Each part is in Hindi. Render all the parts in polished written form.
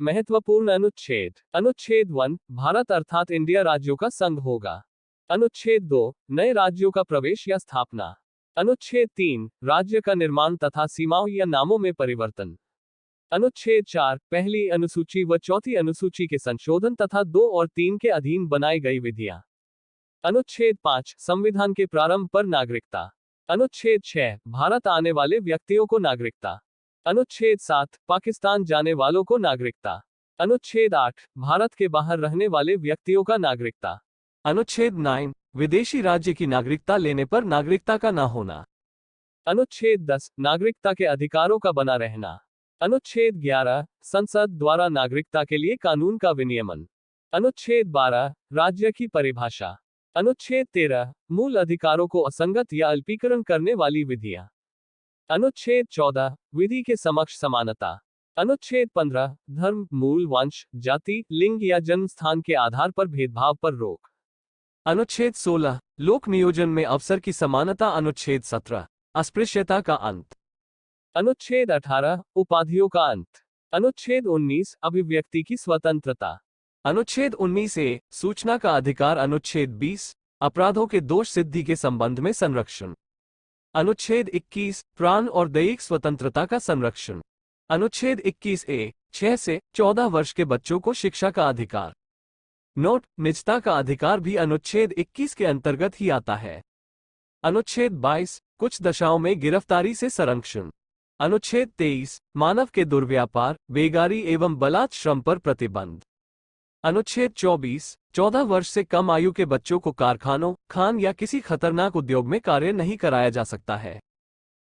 महत्वपूर्ण अनुच्छेद। अनुच्छेद 1, भारत अर्थात इंडिया राज्यों का संघ होगा। अनुच्छेद 2, नए राज्यों का प्रवेश या स्थापना। अनुच्छेद 3, राज्य का निर्माण तथा सीमाओं या नामों में परिवर्तन। अनुच्छेद 4, पहली अनुसूची व चौथी अनुसूची के संशोधन तथा 2 और 3 के अधीन बनाई गई विधियां। अनुच्छेद 5, संविधान के प्रारंभ पर नागरिकता। अनुच्छेद 6, भारत आने वाले व्यक्तियों को नागरिकता। अनुच्छेद 7, पाकिस्तान जाने वालों को नागरिकता। अनुच्छेद 8, भारत के बाहर रहने वाले व्यक्तियों का नागरिकता। अनुच्छेद 9, विदेशी राज्य की नागरिकता लेने पर नागरिकता का न होना। अनुच्छेद 10, नागरिकता के अधिकारों का बना रहना। अनुच्छेद 11, संसद द्वारा नागरिकता के लिए कानून का विनियमन। अनुच्छेद 12, राज्य की परिभाषा। अनुच्छेद 13, मूल अधिकारों को असंगत या अल्पीकरण करने वाली विधियां। अनुच्छेद 14, विधि के समक्ष समानता। अनुच्छेद 15, धर्म, मूल, वंश, जाति, लिंग या जन्म स्थान के आधार पर भेदभाव पर रोक। अनुच्छेद 16, लोक नियोजन में अवसर की समानता। अनुच्छेद 17, अस्पृश्यता का अंत। अनुच्छेद 18, उपाधियों का अंत। अनुच्छेद 19, अभिव्यक्ति की स्वतंत्रता। अनुच्छेद 19A, सूचना का अधिकार। अनुच्छेद 20, अपराधों के दोष सिद्धि के संबंध में संरक्षण। अनुच्छेद 21, प्राण और दैहिक स्वतंत्रता का संरक्षण। अनुच्छेद 21A, 6 से 14 वर्ष के बच्चों को शिक्षा का अधिकार। नोट, निजता का अधिकार भी अनुच्छेद 21 के अंतर्गत ही आता है। अनुच्छेद 22, कुछ दशाओं में गिरफ्तारी से संरक्षण। अनुच्छेद 23, मानव के दुर्व्यापार, बेगारी एवं बलात् श्रम पर प्रतिबंध। अनुच्छेद 24, 14 वर्ष से कम आयु के बच्चों को कारखानों, खान या किसी खतरनाक उद्योग में कार्य नहीं कराया जा सकता है।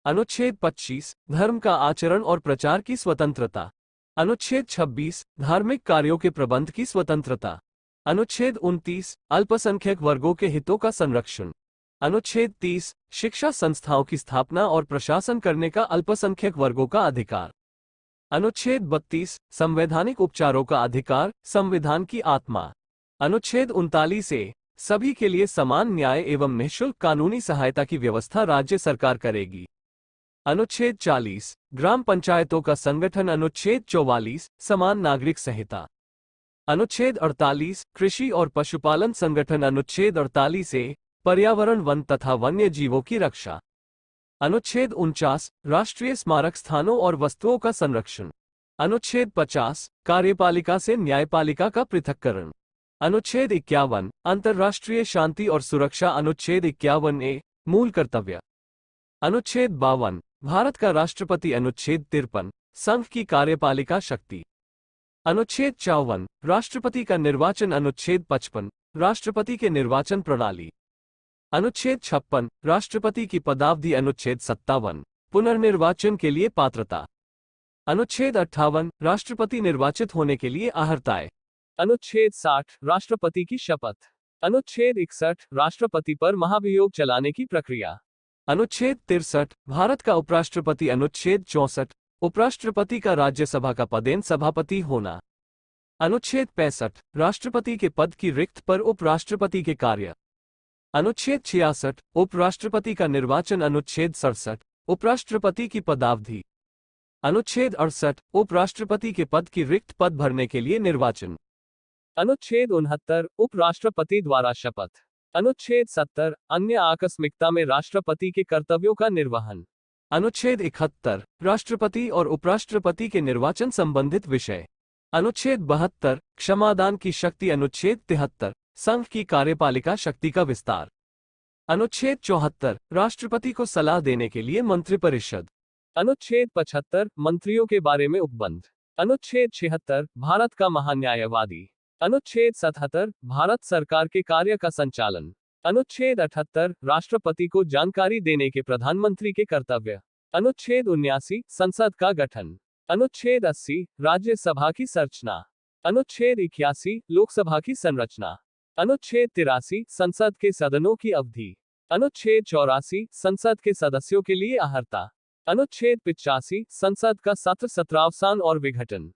अनुच्छेद 25, धर्म का आचरण और प्रचार की स्वतंत्रता। अनुच्छेद 26, धार्मिक कार्यों के प्रबंध की स्वतंत्रता। अनुच्छेद 29, अल्पसंख्यक वर्गों के हितों का संरक्षण। अनुच्छेद 30, शिक्षा संस्थाओं की स्थापना और प्रशासन करने का अल्पसंख्यक वर्गों का अधिकार। अनुच्छेद 32, संवैधानिक उपचारों का अधिकार, संविधान की आत्मा। अनुच्छेद 39A, सभी के लिए समान न्याय एवं निःशुल्क कानूनी सहायता की व्यवस्था राज्य सरकार करेगी। अनुच्छेद 40, ग्राम पंचायतों का संगठन। अनुच्छेद 44, समान नागरिक संहिता। अनुच्छेद 48, कृषि और पशुपालन संगठन। अनुच्छेद 48A, पर्यावरण, वन तथा वन्य जीवों की रक्षा। अनुच्छेद 49, राष्ट्रीय स्मारक स्थानों और वस्तुओं का संरक्षण। अनुच्छेद 50, कार्यपालिका से न्यायपालिका का पृथक्करण। अनुच्छेद 51, अंतर्राष्ट्रीय शांति और सुरक्षा। अनुच्छेद 51A, मूल कर्तव्य। अनुच्छेद 52, भारत का राष्ट्रपति। अनुच्छेद 53, संघ की कार्यपालिका शक्ति। अनुच्छेद 54, राष्ट्रपति का निर्वाचन। अनुच्छेद 55, राष्ट्रपति के निर्वाचन प्रणाली। अनुच्छेद 56, राष्ट्रपति की पदावधि। अनुच्छेद 57, पुनर्निर्वाचन के लिए पात्रता। अनुच्छेद 58, राष्ट्रपति निर्वाचित होने के लिए अर्हताएं। अनुच्छेद 60, राष्ट्रपति की शपथ। अनुच्छेद 61, राष्ट्रपति पर महाभियोग चलाने की प्रक्रिया। अनुच्छेद 63, भारत का उपराष्ट्रपति। अनुच्छेद 64, उपराष्ट्रपति का राज्यसभा का पदेन सभापति होना। अनुच्छेद 65, राष्ट्रपति के पद की रिक्त पर उपराष्ट्रपति के कार्य। अनुच्छेद 66, उपराष्ट्रपति का निर्वाचन। अनुच्छेद 67, उपराष्ट्रपति की पदावधि। अनुच्छेद 68, उपराष्ट्रपति के पद की रिक्त पद भरने के लिए निर्वाचन। अनुच्छेद 69, उपराष्ट्रपति द्वारा शपथ। अनुच्छेद 70, अन्य आकस्मिकता में राष्ट्रपति के कर्तव्यों का निर्वहन। अनुच्छेद 71, राष्ट्रपति और उपराष्ट्रपति के निर्वाचन संबंधित विषय। अनुच्छेद 72, क्षमादान की शक्ति। अनुच्छेद 73, संघ की कार्यपालिका शक्ति का विस्तार। अनुच्छेद 74, राष्ट्रपति को सलाह देने के लिए मंत्रिपरिषद। अनुच्छेद 75, मंत्रियों के बारे में उपबंध। अनुच्छेद 76, भारत का महान्यायवादी। अनुच्छेद 77, भारत सरकार के कार्य का संचालन। अनुच्छेद 78, राष्ट्रपति को जानकारी देने के प्रधानमंत्री के कर्तव्य। अनुच्छेद 79, संसद का गठन। अनुच्छेद 80, राज्यसभा की संरचना। अनुच्छेद 81, लोकसभा की संरचना। अनुच्छेद 83, संसद के सदनों की अवधि। अनुच्छेद 84, संसद के सदस्यों के लिए अर्हता। अनुच्छेद 85, संसद का सत्र, सत्रावसान और विघटन।